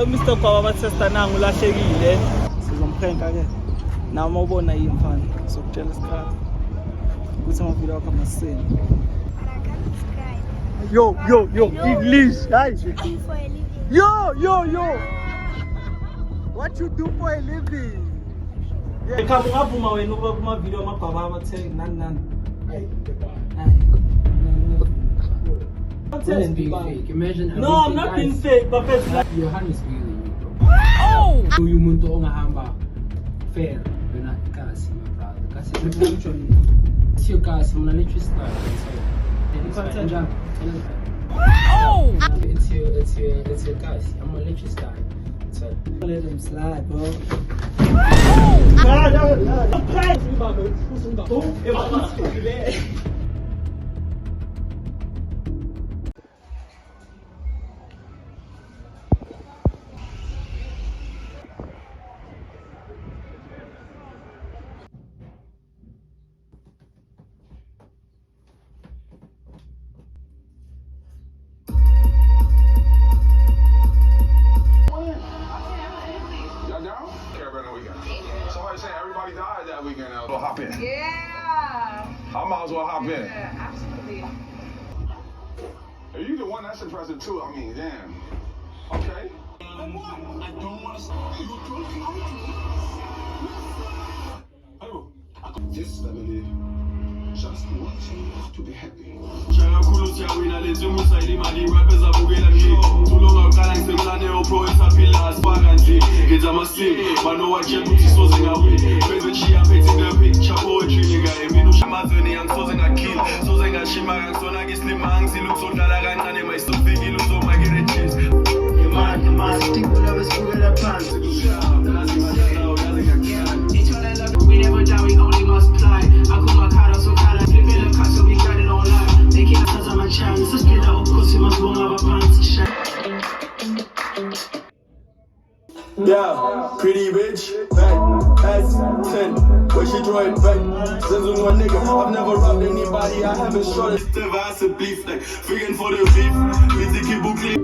Mr. Gwaba bathesta nangu lahlekile. Sizompranka ke. Nawe mawubona yini mfana? Sokutshela isikhathi. Ukuthi amavideo akho amaseni. Yo, English. Hi. Yo. What you do for a living? Yeah. Ngavuma wena ukuba kuma video amagwaba abathengi nani. Being fake. Imagine no, I'm not being fake, but your hand is feeling you, bro. Oh! You muntu ongahamba fair. You're not kasi, my brother. Kasi it's your kasi, I'm gonna let you start. Oh! It's your kasi. I'm gonna let you start. So let him slide, bro. Somebody saying everybody died that weekend. I'll hop in. Yeah. I might as well hop in. Yeah, absolutely. Are you the one that's impressive too? I mean, damn. Okay. I don't want to. You don't This family just wants you to be happy. We never die, we only multiply. I call my card out so kind of flipping the cut so we got it online. They can't touch on my chance. Let's get out, of course, we must go have a pants to shine. Yeah, pretty rich, back, S10, where she draw it back, Zenzo one nigga, I've never robbed anybody, I haven't shot it. Det var så beef, like, freaking for the beef, vi stikker bukli.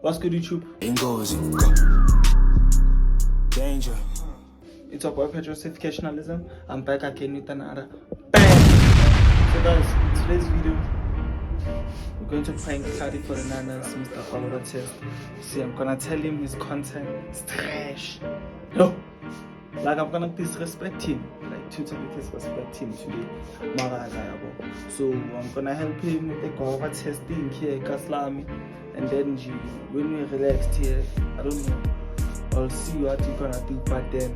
What's good, YouTube? Danger. It's your boy Petrosificationalism. I'm back again with another bang. So guys, in today's video, we're going to prank Khadi for the nanas, Mr. Gwaba test. See, I'm gonna tell him his content is trash. No, like I'm gonna disrespect him, like totally disrespect him today. So I'm gonna help him with the Gwaba testing here, Kaslami, and then when we relaxed here, I don't know, I'll see what you're gonna do. But then,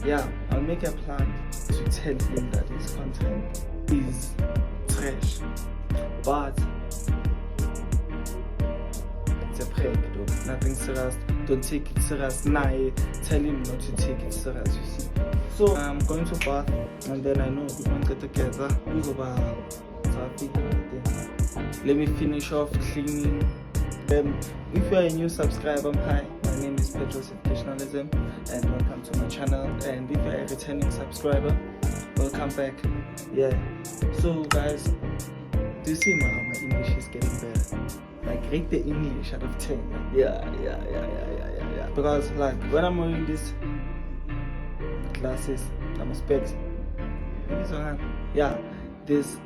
yeah, I'll make a plan to tell him that his content is trash. But it's a prank, though. Nothing serious. Don't take it serious. Nah, tell him not to take it serious, you see. So I'm going to bath, and then I know we won't get together. We go bath. Let me finish off cleaning. If you are a new subscriber, hi, my name is Petrosificationalism, and welcome to my channel. And if you are a returning subscriber, welcome back. Yeah. So guys, do you see how my English is getting better? Like, rate the English out of 10. Yeah. Because like when I'm wearing these glasses, I'm a specs. Yeah, this.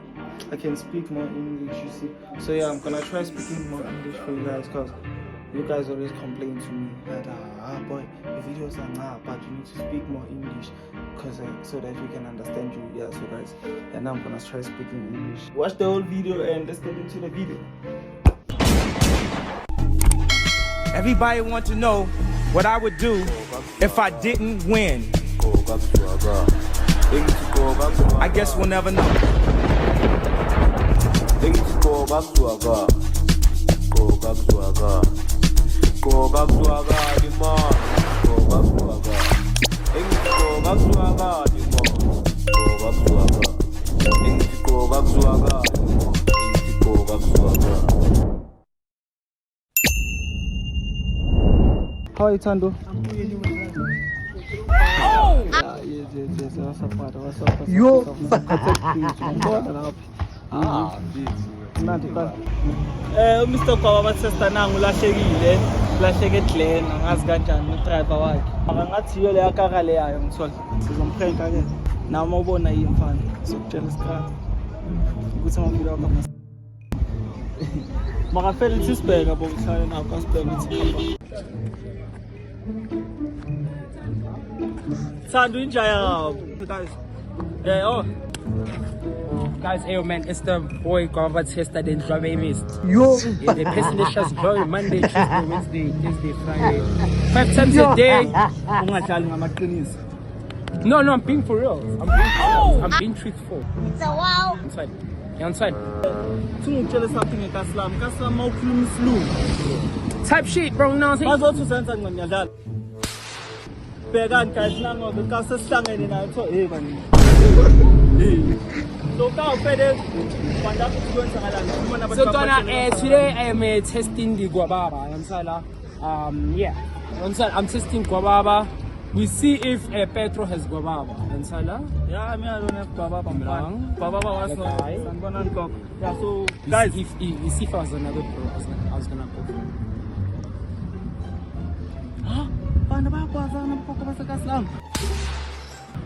I can speak more English, you see. So yeah, I'm gonna try speaking more English for you guys, because you guys always complain to me that boy, the videos are not, but you need to speak more English, because so that we can understand you. Yeah, so guys, and now I'm gonna try speaking English. Watch the whole video and let's get into the video. Everybody want to know what I would do if I didn't win. I guess we'll never know. Go back to Aga, go back to Aga, go back to Aga, the man, go back to Aga, go back to Aga, the man, go back to Aga, go back to Aga, go back to Aga. How are you, Tando? Yeah, yes. Yo. Mr. Kwaba sister nangu lahlekile Glen angazi kanjani udriver wakhe akangathi yo le akaka le yayo ngithola sizompranka ke nami ubona yini mfana sokutshela isikhathi ukuthi amafilo wakho makafela ithi sibheka bokuhlala nakho asibheka ukuthi Sandu injaya guys. Yeah, oh. Guys, hey man, it's the boy Kwaba Tester then Dlwabe missed. Yo. Yeah, the person that just join Monday, Tuesday, Wednesday, Thursday, Friday. 5 times a day. Ungadlali ngamaqiniso. No, I'm being for real. I'm being truthful. So wow. Inside. You're inside. Singitshela something ngeKaslam. Kaslam mawukhuluma isilungu. Type shit, bro. No, Bazothi usenza ngiyadlala. Bhekani guys nangobe ka sesihlangene nayo so bani. So ka ufede kwanda ukwenzakalani ubona abantu so today I am testing the guababa. Yeah. I'm testing guababa. We see if Petro has guababa. Yeah, I don't have guababa. Guababa was no. Yeah, so guys, if I was another pro, I was gonna go for it. Bana bayakwazi mphoko baseKaslam.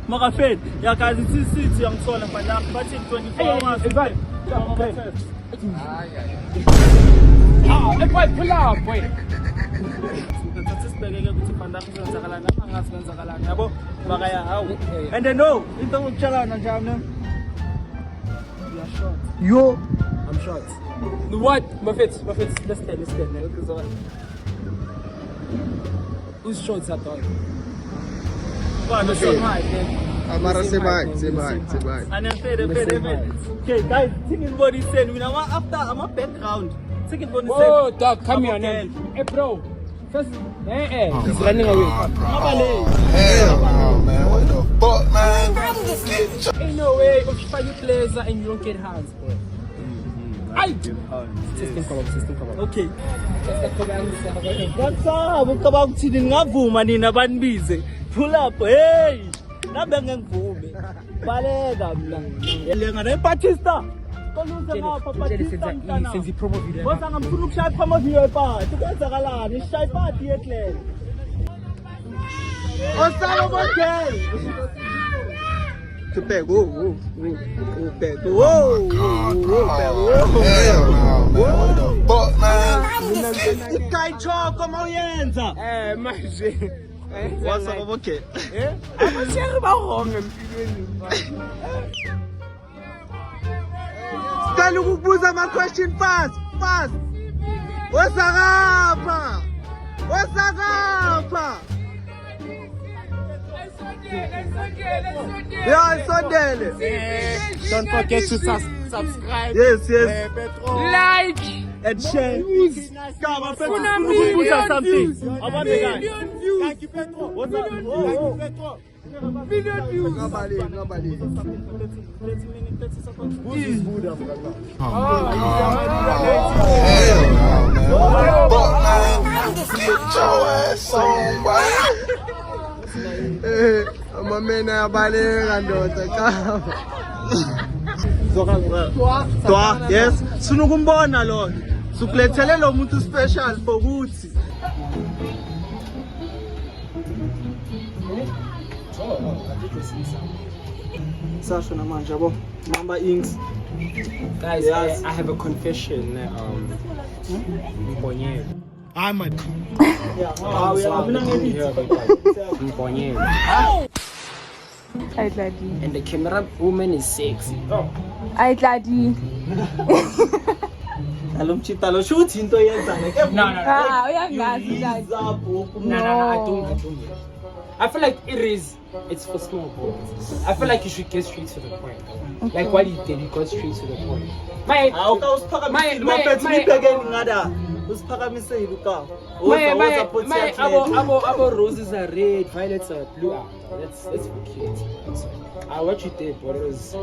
Makafed, yeah guys, it's city yangithola manje bathi 24 hours. Boy, pull up, boy. Sisibhekeke ukuthi banda kuzenzakalani angazi kwenzakalani yabo bakaya hawu. And then no, into ukutshelana njani? You are short. Yo, I'm short. What? Mafet, let's tell. Who's short at all? Well, Say hi. Amara say bye. And then fade. Okay, guys, thinking what he said. We now after I'm a background. Thinking what he said. Oh, dog, come here, man. Hey, bro. First, he's running away. Hell no, man. What the fuck, man? Ain't no way if you find your players and you don't get hands, bro. System come up. Okay. What's up? Ukaba kuthini ngavuma nina banibize. Pull up. Hey. Nabe ngivume. Baleka mina. Lenga ne Batista. Koluze ngapha Batista. Senzi promo video. Bosa ngamfuna ukushaya promo video eParty. Kwenzakalani? Ishaya iParty yehle. Osalo Motel. Pego. Hell no, man. What the fuck, man? Ikaychoko mawuyenza. Manje. Wasa okay. Abasheri ba wrong empilweni. Sicela ukubuza ama question fast. Wesakapha. Yeah, Sondele. Don't forget to subscribe. Yes. Like And share. Come on, Petro. Something. About the guy. Thank you, Petro. What's up? Petro. million views. Nobody. 30 seconds. Who's this Buddha from that? Oh, Hell no, man. What the fuck, man? Get your ass on, boy. I'm a man about it and Twa, yes. Sunukumbona lo. Sukulethele lo muntu special for ukuthi. Sasho namanje yabo. Number inks. guys, Yes. I have a confession. Mbonye. I'm a Yeah. We are Mbonye. Ay, Daddy. And the camera woman is sexy. Ay, Daddy. Alumchita lo shoot into yenzane. No. Ah, uyangazi, Daddy. No, I don't. I feel like it's for small boys. I feel like you should get straight to the point. Okay. Like what he did, he got straight to the point. Our roses are red, violets are blue. That's for kids. What you did, but it was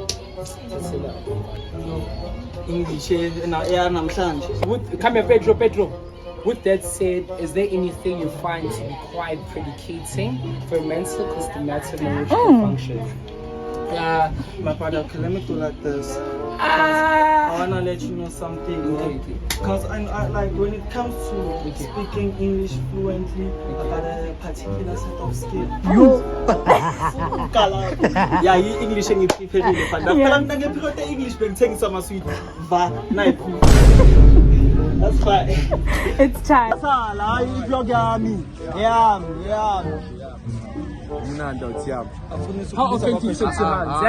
English na namhlanje. Come here, Pedro. With that said, is there anything you find to be quite predicating for mental because the matter emotional functions? My brother, okay, let me do like this. I wanna let you know something. Okay. Because I like when it comes to speaking English fluently, I got a particular set of skills. Yeah, you English and you prepare it. But I'm not going to English, but take some sweet. That's fine. It's time. How often do you shake hands?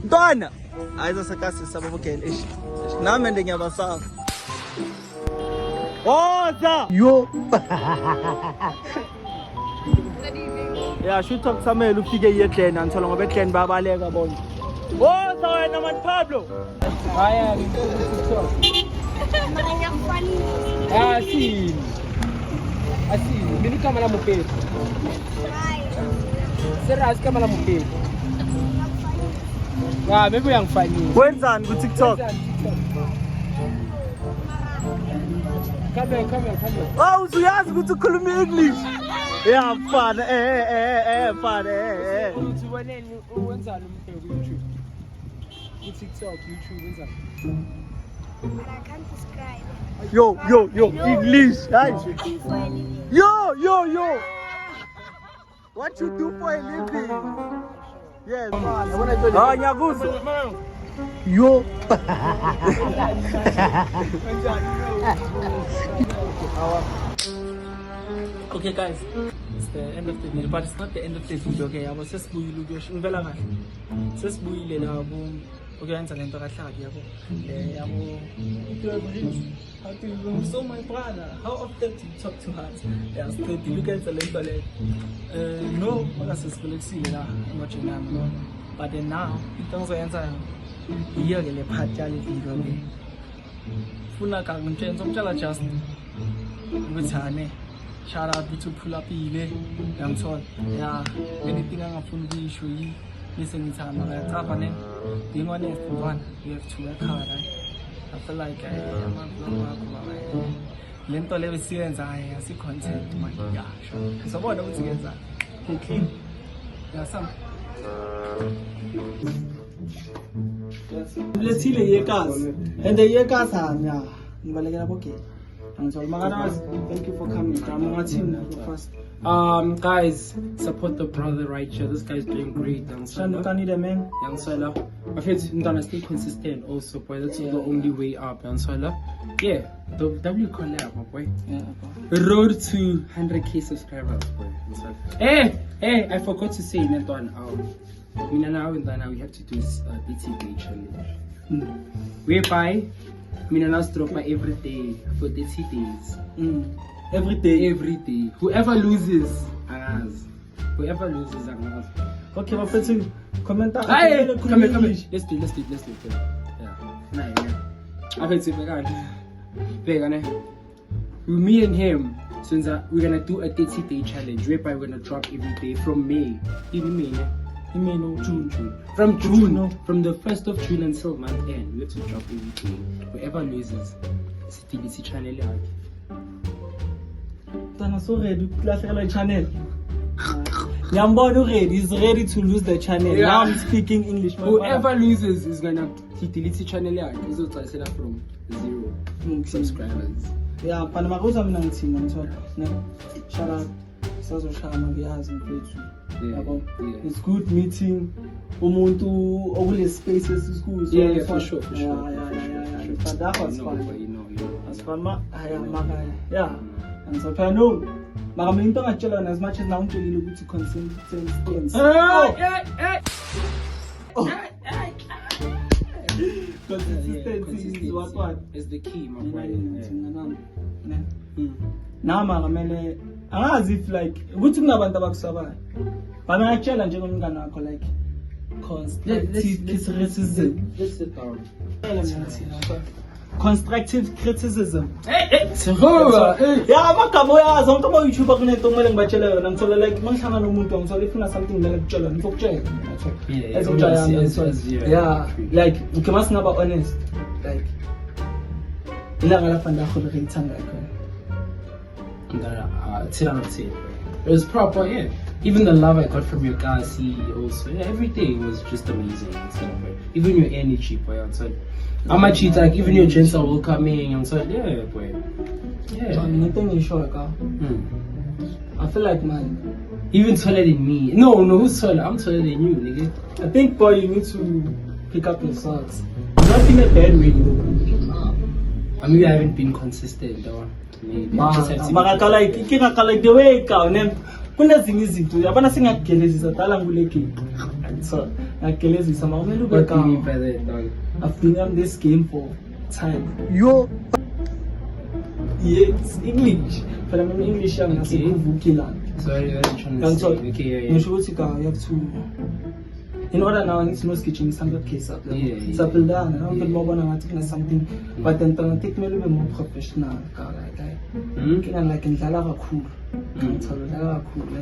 Dona! Aiza sa kasi sa babukele ish. Namen din nga basa. Oza! Yo! Yeah, should talk Samuel ufike yedleni anthola ngoba edleni babaleka bona. Oza wena man Pablo. Haya, TikTok. Assim, mimi kama na mpepo. Serious kama na mpepo. Maybe uyangifanyisa. Wenzani ku TikTok? Come. Oh, uyazi ukuthi ukhuluma English. Yeah, fun. Fun. Uthi woneni wenzani umpheko YouTube? TikTok, YouTube wenzani? But I can't describe. Yo, English. Yo. What you do for a living? Yes. Oh, nyaguzo. Yo. Okay, guys. It's the end of the video, but it's not the end of the video. Okay, I was just okay, so my brother, how often do you talk to her? Yeah, still do you guys no, but then now, it turns out here the part video. Funa just shout out to pull up yeah, anything I'm going to show you. Listen, it's happening. Being honest, one, you have to work hard. I feel like I'm a lento level series. I see content. Yeah, sure. So what else is that? Clean. Yeah, some. Let's see the years. And the years are yeah. And so, thank you for coming. First. Guys, support the brother right here. This guy's doing great. Young Sala. I feel to stay consistent also, boy. That's the only way up. Young Sala. Yeah, the W collab, my boy. Yeah, the road to 100k subscribers, boy. Hey, I forgot to say that one. Now we have to do this BTK challenge. Whereby Minanas drop every day for 30 days. Every day. Whoever loses, Angaz. Okay, my friends, comment down. Come. Let's do it. Yeah. I bet me and him, since we're gonna do a 30-day challenge whereby we're gonna drop every day from May. June. From June, from the 1st of June until month end, we have to drop every day. Whoever loses, it's the TBC channel. So ready to channel. Nyambono ready. He's ready to lose the channel. Yeah. Now I'm speaking English. Whoever loses is gonna delete the channel. He's also set up from 0 subscribers. Yeah, Panama goes on 19. Shout out. It's good meeting umuntu okule spaces schools. Yeah, for sure. Yeah. But that was fun. As fun, yeah. And so I know, as much as now I'm to consistency. Consistency is what is the key, my boy. Now, as if like ukuthi kunabantu abakusabayo bangayatshela njengomngane wakho like constructive criticism. Let's sit down. Constructive criticism. Yeah, amagama uyazi wonke ama YouTuber kunento kumele ngibatshele yona ngithola like mangihlangana nomuntu ngithola ifuna something kumele ngitshele ngifokutshela. Yeah, like okay, must ngaba honest. Like ilanga lapha ndakhona ngiyithanda khona. I'm gonna 10 out of 10. It was proper, yeah. Even the love I got from your guys, also, yeah, everything was just amazing and stuff, right? Even your energy, boy, outside. How much you like, even your gents are welcoming outside, yeah, boy. Yeah. I mean, anything you show, I feel like, man, even taller than me. No, who's taller? I'm taller than you, nigga. I think, boy, you need to pick up your socks. Not in a bad way, though. I mean, I haven't been consistent, though. Maybe. I just have to like the way it goes. Kunezinye izinto yabona singagelezisa dala nguleke so ngagelezisa mawumele ube What do you mean by that, dog? I've been on this game for time. Yes, English. But I'm in English I'm Okay. Vukila. Sorry, what are you trying to say? Okay, yeah. You have to in order now I need to know sketching 100k up there. Yeah. Sample down and I'm more than something but then I take me a little bit more professional like like in Dalaga cool. And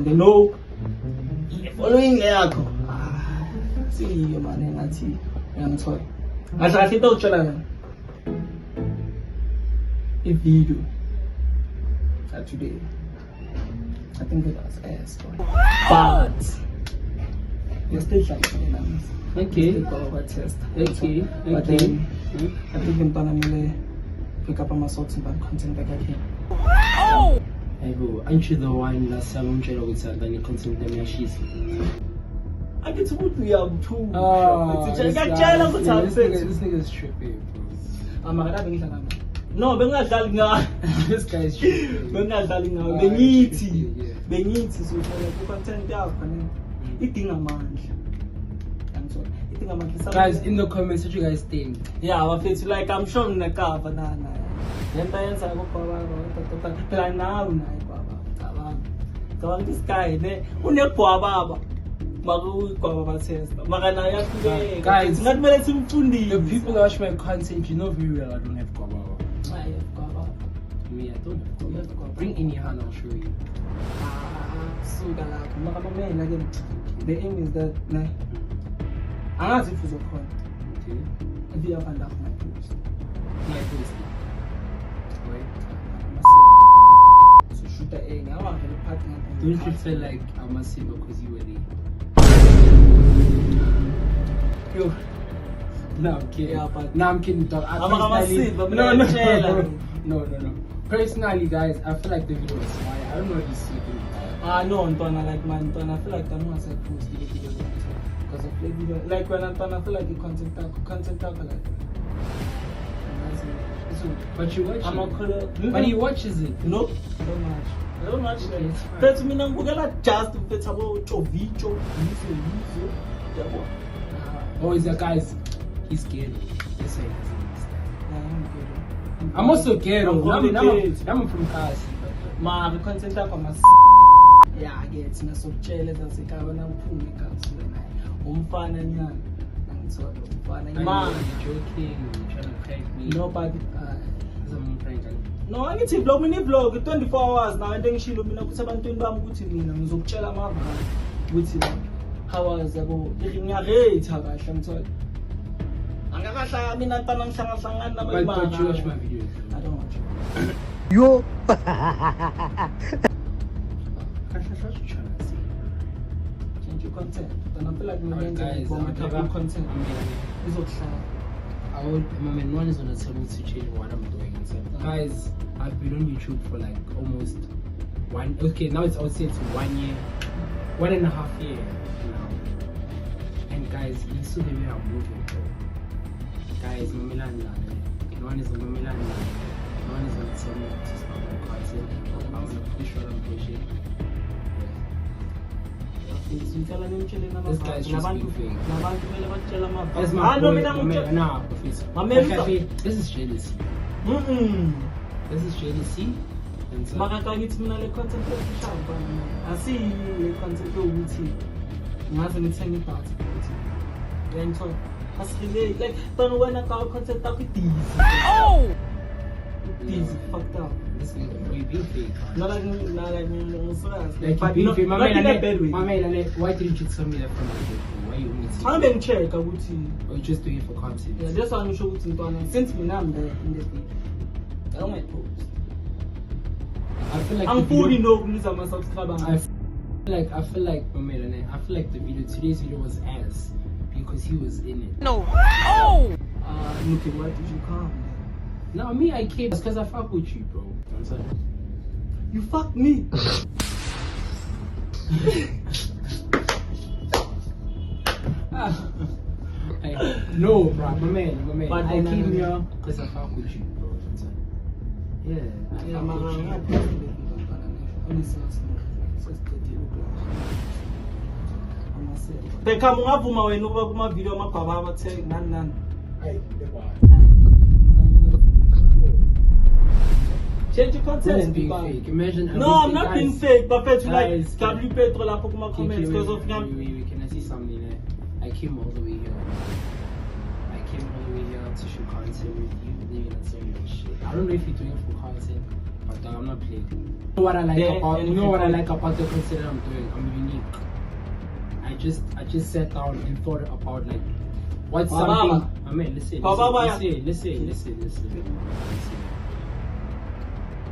they know following yakho. See you man ngathi ngiyamthola. Ngathi utshela a video today. I think it was ass. But you're still trying. Okay. Test. Okay. But then I think I'm gonna pick up my socks and content back again. Hey bro, aren't you the one last time I'm trying to get something content them your sheets? I get to put me up too. This nigga's tripping, bro. No, bengadlali ngayo. This guy's tripping. Bengadlali ngayo. Bengithi so for content yakho ne. Idinga amandla. Idinga amandla. Guys, in the comments, what you guys think? Yeah, bafethu like I'm sure mnekava na. Lento yenza kokubaba phela nawe naye baba. Cabanga this guy ne unegwababa. Maku test. Makana yahluleka. Guys, ngathi mele simfundise. The people that watch my content, you know very well I don't have guava. I have guava. Me, I don't have guava. Bring any hand, I'll show you. So again, the aim is that angazi if uzokhona. Okay. If you have under my post. My post. So shoot the egg. I want to partner. Don't you feel like I must say because you were there? Yo. No, I'm kidding. Yeah, but no, I'm kidding, dog. No. Personally, guys, I feel like the video was fire. I don't know if you see it. No, Antona, like man, Antona, I feel like I'm not post the video because of the video. Like when Antona, I feel like the content talk like. But you watch I'm not color. But he watches it. Nope, I don't watch it. But me now, Google just to about video. Oh, is that guys? He's scared. Yes, I'm also scared. I'm from Kasi. Ma, the content talk on my. Yeah, I get it. So jealous as a guy when I'm pulling it out. Umfana nyana. So umfana. Ma, joking. You're trying to prank me. Nobody. I'm pranking. No, I need to vlog. Mini vlog 24 hours now. I think she will be not kusaban to indam kuti mina. Mzokchela mama. Kuti how was abo? Ngiyarate hakahle ngithola. Angakahlanga mina ntana ngihlanga nama imali. But you watch my videos. I don't watch. Yo. Change your content. Then I feel like we're going guys, to make content. My one is gonna tell me to change what I'm doing. So, guys, I've been on YouTube for like almost one. Okay, now I would say it's 1 year, 1.5 years now. And guys, you see the way I'm moving, bro. Guys, no one is on Milan. No one is gonna tell me to stop my content. I'm gonna push what I'm pushing. This guy's just being fake. That's my boy. This is jealousy. This is jealousy. And so, I see you content ukuthi ngaze ngithenge iparty ukuthi uyangithola asilele like don't wena ka content takho idizzy busy fucked up. this is way being fake. Not like Like you being fake. My man, why didn't you tell me that from the get-go? Why you only see? I'm being checked ukuthi or you just doing it for content? yeah, that's why I'm sure ukuthi ntwana since mina I'm there in the video. I don't like post. I feel like I'm the video- fully no lose my subscriber. I feel like the video, today's video was ass because he was in it. Look, why did you come? No, me, I came because I fuck with you, bro. I'm sorry. You fucked me. No, bro, my man. But I then, came here because I fuck with you, bro. I'm sorry. Yeah, I fuck with you. Beka mungavuma wena ukuba kuma video amagwaba abathe nani. Change your That's content. being fake. Imagine. No, I'm not being fake, but you like Guys, W Petro la kuma comments because of Can I see something there? I came all the way here. To shoot content with you. Then you're not saying that shit. I don't know if you're doing it for content, but I'm not playing. You know what I like about the content that I'm doing? I'm unique. I just sat down and thought about like what's something. I mean, listen.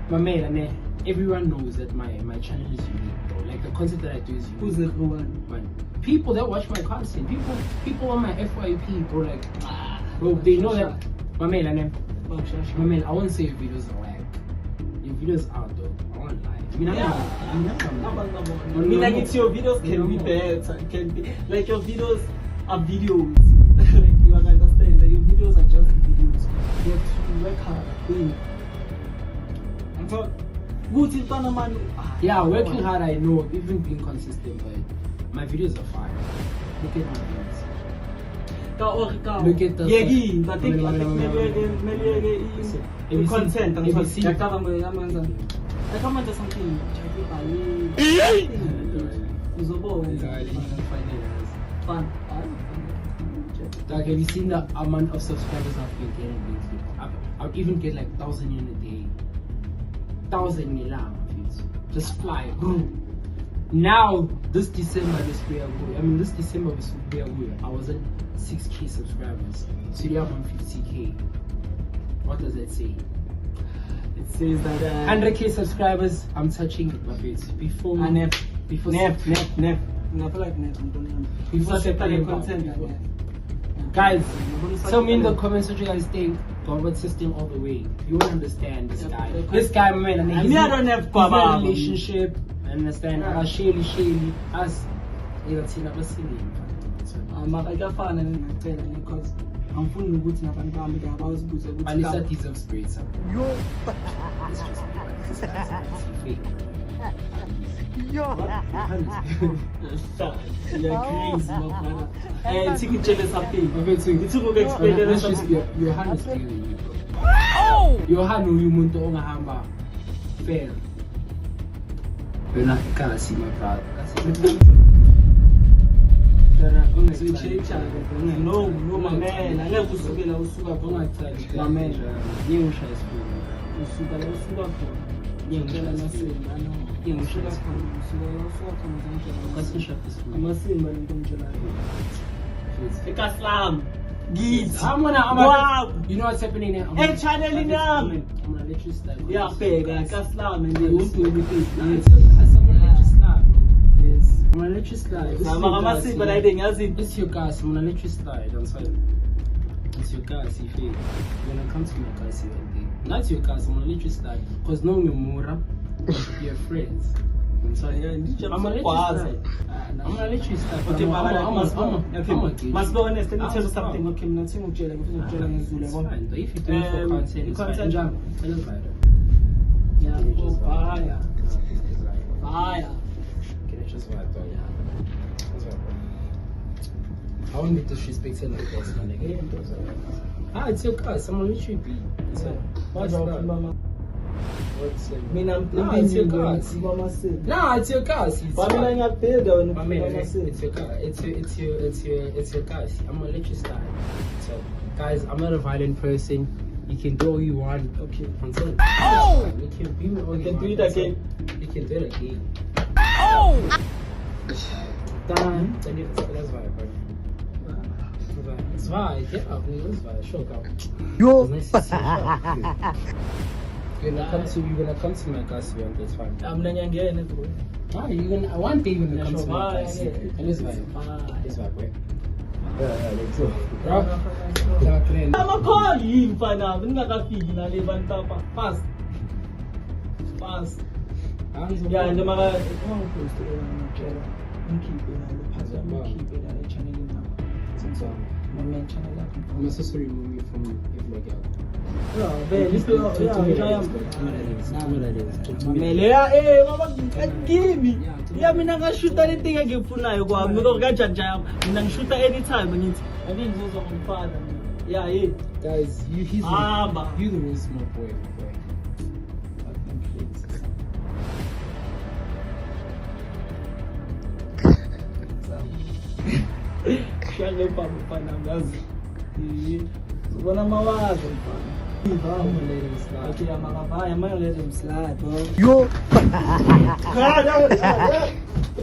My man, everyone knows that my channel is unique, bro. Like the content that I do is unique. Who's everyone? Man, people that watch my content, people on my FYP, bro, like, bro, they know that. My man, I won't say your videos are whack. Your videos are though. I won't lie. I mean, like it's your videos can be better. Can be like your videos are videos. Like you understand that your videos are just videos. You have to work hard. And so, good in Panama. Yeah, working hard. I know, even being consistent, but my videos are fire. Look at my videos. Look at the content. I come into something. Fun. Like, have you seen the amount of subscribers I've been getting lately? I'll even get like 1,000 in a day. 1,000 in a lamb. Just fly. Now, this December, I was at 6K subscribers. Today I'm on 50K. What does that say? It says that 100K subscribers, I'm touching it, my face. Before Nef. I feel like Nef. Before separating content. Guys, tell me in the comments what you guys think. Government system all the way. You won't understand this guy. This guy, man, he's in a relationship. Understand? Shelly, us. Because I'm full of good enough and I'm Alisa deserves praise. You're crazy, my brother. And take it jealous of him. Your hand is bigger than you, bro. Your hand will you muntu ongahamba fair. You're not gonna see my brother. No, my man. I never usukela usuka khona my man. Ngiyusha isibulu. Usuka la usuka khona. Ngiyacela nasini ano. Ngiyushuka khona usuka khona ngiyacela. Kasisha isibulu. Amasimba lento ngitshelayo. Ekaslam. Wow. You know what's happening now? Hey, channel in I'm gonna let you start. Yeah, big. Ekaslam and they won't do anything. I'm gonna let you slide, bro. Yes. I'm gonna let you slide. It's your guys. I'm gonna let you slide. I'm sorry. It's your guys. If you gonna come to my guys here one day. Not your guys. I'm gonna let you slide. Cause no Mura, you're friends. I'm sorry. I'm gonna let you slide. I'm gonna let you slide. Okay, I'm must be honest. Let me tell you something. Okay, I'm not saying If you're doing it for content, it's fine. Yeah, fire. Just what I thought. I won't be disrespecting like this, my nigga. It's your car. Someone literally be. What's that? It's your car. Nah, it's your car. It's your car. I'm gonna let you start. So, guys, I'm not a violent person. You can do all you want. Okay. Until you can be with all you can do it again. You can do it again. Done. That's why, bro. That's why. Get up, nigga. That's why. Show up. Yo. Nice to see you. You're gonna come to my class event, that's fine. I'm not young, bro. Ah, one day you're gonna come to my class event. And this vibe. This vibe, right? Yeah, let's go. Bro. I'm a call you, fana. I'm not a fee. Na levan tapa. Fast. Yeah, and the mother. Come close to the keep it at the channel now. My main channel. I'm also remove me from the vlog. Yeah, this give me. Yeah, I mean, I can shoot anything I give for now. I'm not going to jam. I can shoot anytime. I think those are my father. Yeah, guys, he's the real smart boy. Shall up panangazi. Bona mawazo mfana. Okay, I'm gonna let him slide, bro. Yo!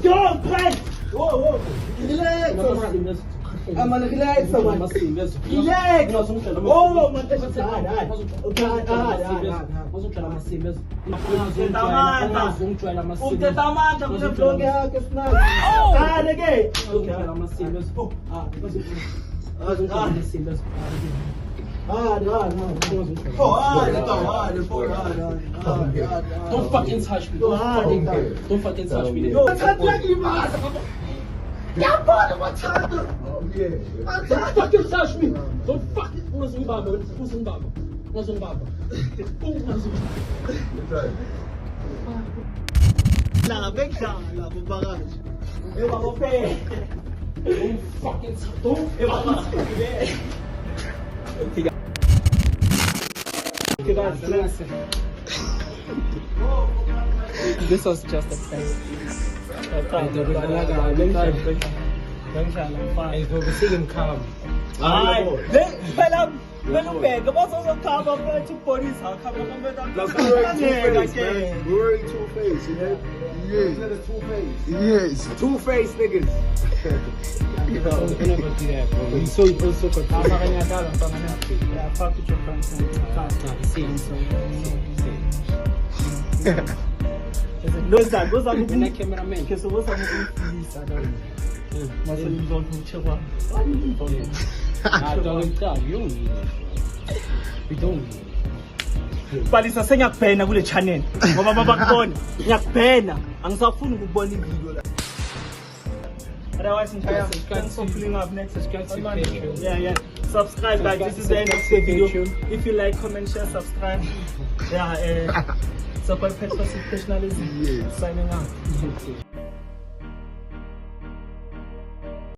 Yo, Craig! Whoa! Relax! I'm gonna relax, someone. Relax! Oh, my Don't fucking touch me. Don't fucking touch me. Don't fucking touch me. Don't fucking This was just a test. We'll be seeing him calm. Two-face niggas. You never do that, bro. He's so Yeah, fuck with your friends. When I cameraman. We don't need it. Balisa sengiyakubhena kule channel ngoba babakubona ngiyakubhena angisafuni ukubona ivideo la. Otherwise thanks for pulling up next. Subscribe to Patreon. Yeah. Subscribe, guys. This is the end of the video. If you like, comment, share, subscribe. Yeah, support professionalism. Signing out.